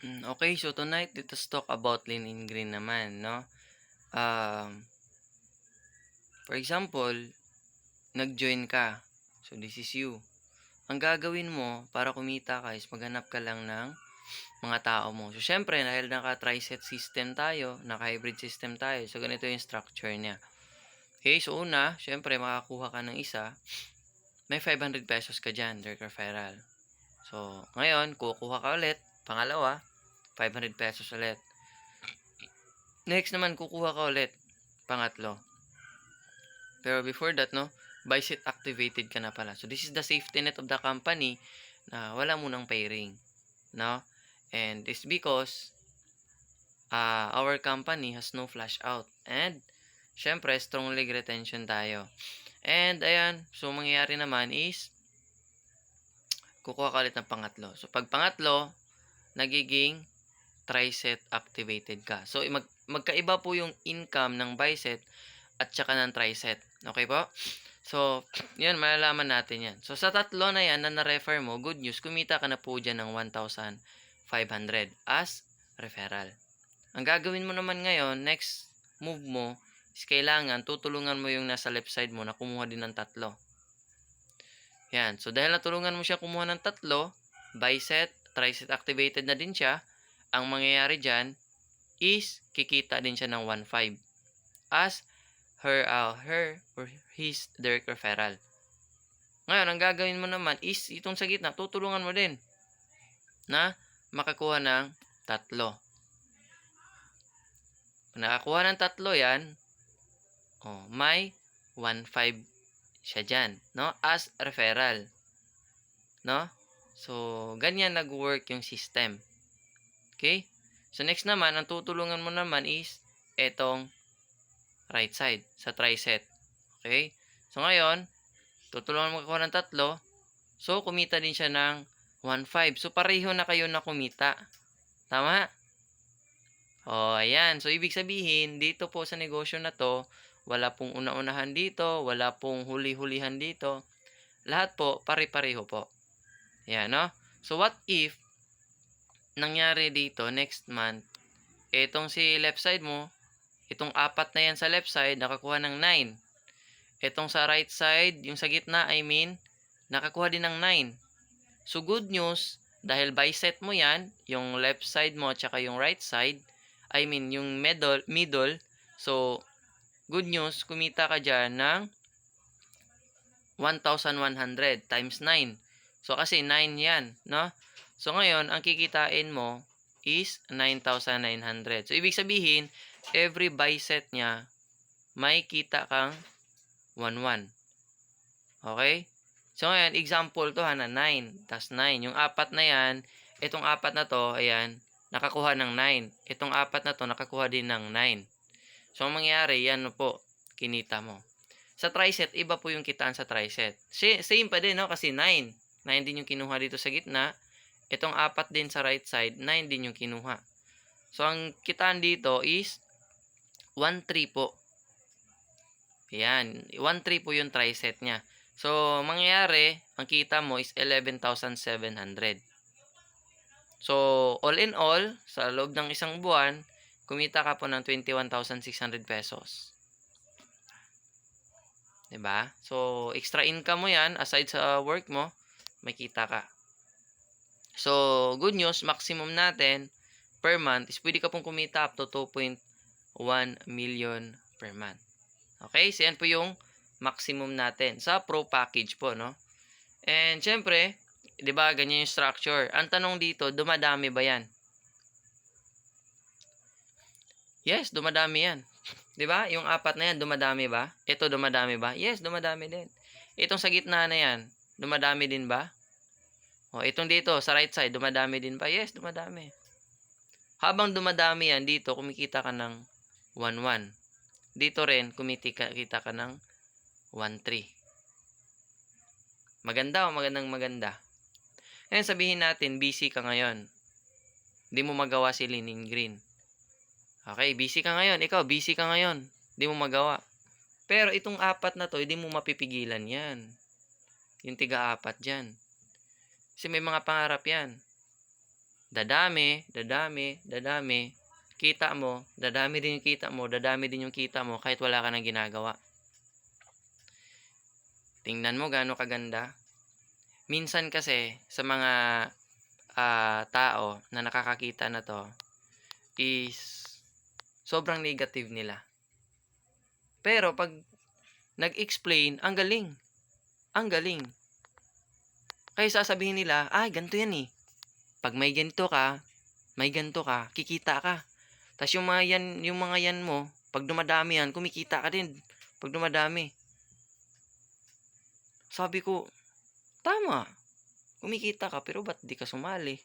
Okay, so tonight let us talk about lean in green naman, no? Um, for example, nag-join ka. So this is you. Ang gagawin mo para kumita ka is maghanap ka lang ng mga tao mo. So syempre dahil naka-triset system tayo, naka-hybrid system tayo. So ganito yung structure niya. Okay, so una, syempre makakuha ka ng isa, may 500 pesos ka dyan, direct referral. So ngayon, kukuha ka ulit, pangalawa, 500 pesos ulit. Next naman, kukuha ka ulit, pangatlo. Pero before that, no, Bicep activated ka na pala. So, this is the safety net of the company na wala munang pairing. No? And it's because our company has no flash out. And, syempre, strong leg retention tayo. And, ayan, so, mangyayari naman is, kukuha ka ulit ng pangatlo. So, pag pangatlo, nagiging tricep activated ka. So, magkaiba po yung income ng bicep at saka ng tricep. Okay po? So, yan, malalaman natin yan. So, sa tatlo na yan na na-refer mo, good news, kumita ka na po dyan ng 1,500 as referral. Ang gagawin mo naman ngayon, next move mo, is kailangan tutulungan mo yung nasa left side mo na kumuha din ng tatlo. Yan. So, dahil natulungan mo siya kumuha ng tatlo, bicep, tricep activated na din siya, ang mangyayari dyan is kikita din siya ng 1,500 as her or his direct referral. Ngayon, ang gagawin mo naman is itong sa gitna, tutulungan mo din na makakuha ng tatlo. Kung nakakuha ng tatlo yan, may 1,500 siya dyan, no? As referral. No? So, ganyan nag-work yung system. Okay? So, next naman, ang tutulungan mo naman is etong right side, sa tricep. Okay? So, ngayon, tutulungan mo makakuha ng tatlo. So, kumita din siya ng 1,500. So, pareho na kayo na kumita. Tama? Ayan. So, ibig sabihin, dito po sa negosyo na to, wala pong una-unahan dito, wala pong huli-hulihan dito. Lahat po, pare-pareho po. Ayan, no? So, what if, nangyari dito, next month, etong si left side mo, itong apat na yan sa left side, nakakuha ng 9. Etong sa right side, yung sa gitna, nakakuha din ng 9. So, good news, dahil bicep mo yan, yung left side mo, tsaka yung right side, yung middle, so, good news, kumita ka dyan ng 1,100 times 9. So, kasi 9 yan, no? So, ngayon, ang kikitain mo is 9,900. So, ibig sabihin, every bicep niya, may kita kang 1,1. Okay? So, ngayon, example to na 9, tas 9. Yung apat na yan, itong apat na to, ayan, nakakuha ng 9. Itong apat na to, nakakuha din ng 9. So, ang mangyayari, yan po, kinita mo. Sa tricep, iba po yung kitaan sa tricep. Same pa din, no? Kasi 9. 9 din yung kinuha dito sa gitna. Itong apat din sa right side, 9 din yung kinuha. So, ang kitaan dito is 1,300 po. Ayan, 1,300 po yung tricep niya. So, mangyayari, ang kita mo is 11,700. So, all in all, sa loob ng isang buwan, kumita ka po ng 21,600 pesos. 'Di ba? So, extra income mo 'yan aside sa work mo, may kita ka. So, good news, maximum natin per month is pwede ka pong kumita up to 2.1 million per month. Okay? So, yan po yung maximum natin sa pro package po, no? And, syempre, 'di ba, ganyan yung structure. Ang tanong dito, dumadami ba yan? Yes, dumadami yan. 'Di ba? Yung apat na yan, dumadami ba? Ito, dumadami ba? Yes, dumadami din. Itong sa gitna na yan, dumadami din ba? Itong dito, sa right side, dumadami din ba? Yes, dumadami. Habang dumadami yan, dito, kumikita ka ng 1,1. Dito rin, kumikita ka ng 1,3. Maganda o magandang maganda? Ngayon, sabihin natin, busy ka ngayon. Hindi mo magawa si Lean Green. Okay, busy ka ngayon. Ikaw, busy ka ngayon. Hindi mo magawa. Pero itong apat na to, hindi mo mapipigilan yan. Yung tiga-apat dyan. Kasi may mga pangarap yan. Dadami, dadami, dadami. Kita mo, dadami din yung kita mo, dadami din yung kita mo kahit wala ka ng ginagawa. Tingnan mo gaano kaganda. Minsan kasi sa mga tao na nakakakita na 'to is sobrang negative nila. Pero 'pag nag-explain, ang galing, ang galing. Kaya sasabihin nila, "Ay ganito 'yan, eh. 'Pag may ganito ka, kikita ka." Tas yung mga yan mo, 'pag dumadami yan, kumikita ka din 'pag dumadami. Sabi ko, "Tama, kumikita ka pero ba't 'di ka sumali?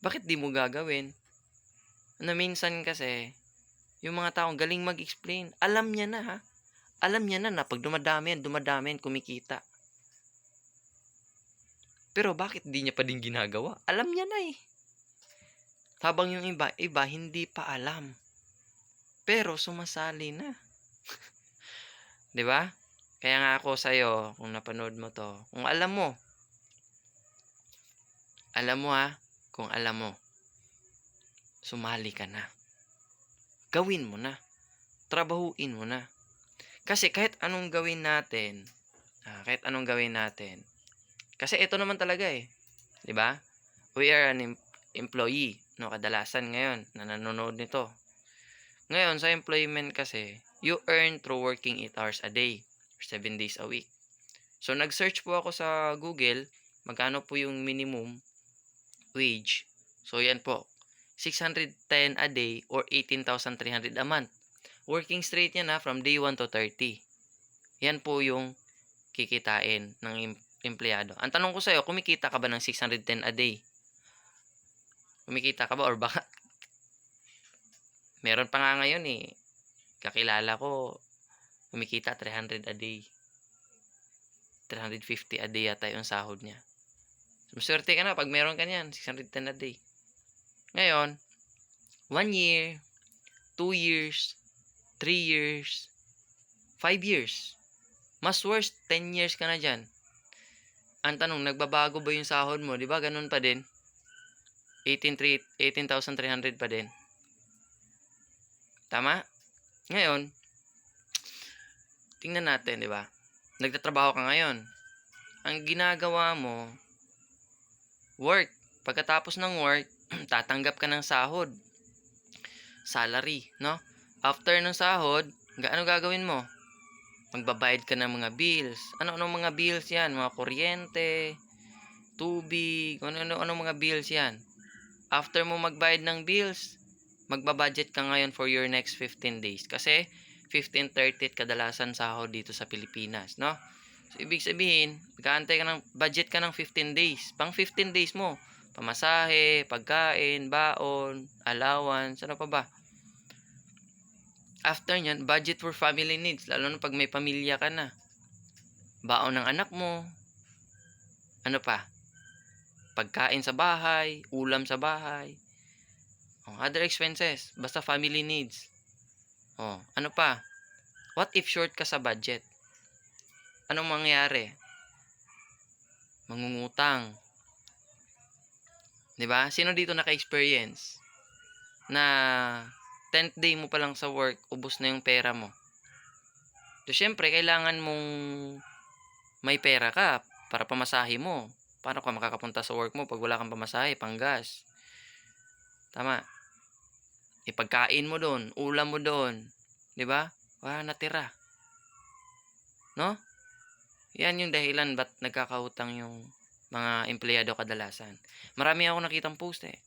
Bakit 'di mo gagawin?" Na minsan kasi, yung mga taong galing mag-explain, alam niya na, ha. Alam niya na 'pag dumadami yan, kumikita. Pero bakit 'di niya pa din ginagawa? Alam niya na, eh. Habang yung iba hindi pa alam, pero sumasali na, 'di ba? Kaya nga ako sa'yo, kung napanood mo 'to, kung alam mo, kung alam mo, sumali ka na. Gawin mo na, trabahuin mo na. Kasi kahit anong gawin natin, kasi ito naman talaga, eh, 'di ba? We are an employee, 'no, kadalasan ngayon na nanonood nito. Ngayon sa employment kasi, you earn through working 8 hours a day or 7 days a week. So nag-search po ako sa Google, magkano po yung minimum wage. So yan po, 610 a day or 18,300 a month. Working straight yan, from day 1 to 30. Yan po yung kikitain ng empleyado. Ang tanong ko sa'yo, kumikita ka ba ng 610 a day? Kumikita ka ba or baka meron pa nga ngayon, kakilala ko kumikita 300 a day. 350 a day yata yung sahod niya. Maswerte ka na 'pag meron ka niyan, 610 a day. Ngayon, 1 year, 2 years, 3 years, 5 years. Mas worse, 10 years ka na diyan. Ang tanong, nagbabago ba yung sahod mo? 'Di ba gano'n pa din? 18,300 pa din. Tama? Ngayon, tingnan natin, 'di ba? Nagtatrabaho ka ngayon. Ang ginagawa mo, work. Pagkatapos ng work, tatanggap ka ng sahod. Salary, no? After ng sahod, ano gagawin mo? Magbabayad ka ng mga bills. Ano mga bills yan? Mga kuryente, tubig, ano mga bills yan. After mo magbayad ng bills, magbabudget ka ngayon for your next 15 days. Kasi 15, 30 kadalasan sahod dito sa Pilipinas, no? So, ibig sabihin, magkaantay ka ng budget ka ng 15 days. Pang 15 days mo, pamasahe, pagkain, baon, allowance, ano pa ba? After nyan, budget for family needs, lalo na pag may pamilya ka na. Baon ng anak mo, ano pa? Pagkain sa bahay, ulam sa bahay, other expenses, basta family needs. Ano pa? What if short ka sa budget? Anong mangyayari? Mangungutang. 'Di ba? Sino dito naka-experience na 10th day mo pa lang sa work, ubos na yung pera mo? So, syempre, kailangan mong may pera ka para pamasahe mo. Paano ka makakapunta sa work mo pag wala kang pamasahe, panggas? Tama. Ipagkain mo doon, ulam mo doon, 'di ba? Wala natira. No? Yan yung dahilan ba't nagkakautang yung mga empleyado kadalasan. Marami ako nakitang post, eh.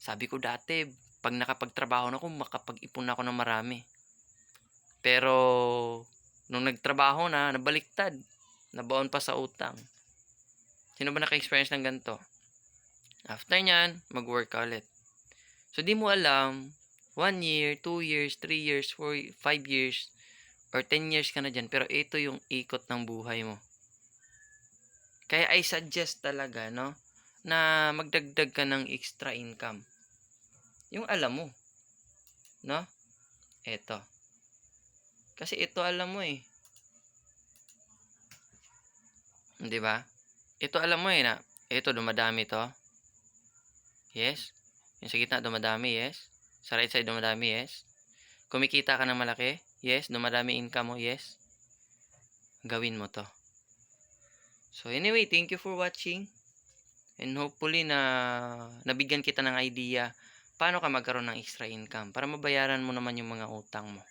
Sabi ko dati, pag nakapagtrabaho na ako, makapag-ipon ako ng marami. Pero, nung nagtrabaho na, nabaliktad. Nabaon pa sa utang. Sino ba naka-experience ng ganito? After nyan, mag-work ka ulit. So, di mo alam, 1 year, 2 years, 3 years, 4, 5 years, or 10 years ka na dyan, pero ito yung ikot ng buhay mo. Kaya I suggest talaga, no, na magdagdag ka ng extra income. Yung alam mo, no? Ito. Kasi ito alam mo, 'Di ba? Ito alam mo, na ito dumadami to. Yes. Yung sa gitna dumadami, yes. Sa right side dumadami, yes. Kumikita ka ng malaki, yes. Dumadami income mo, yes. Gawin mo 'to. So anyway, thank you for watching and hopefully na nabigyan kita ng idea paano ka magkaroon ng extra income para mabayaran mo naman yung mga utang mo.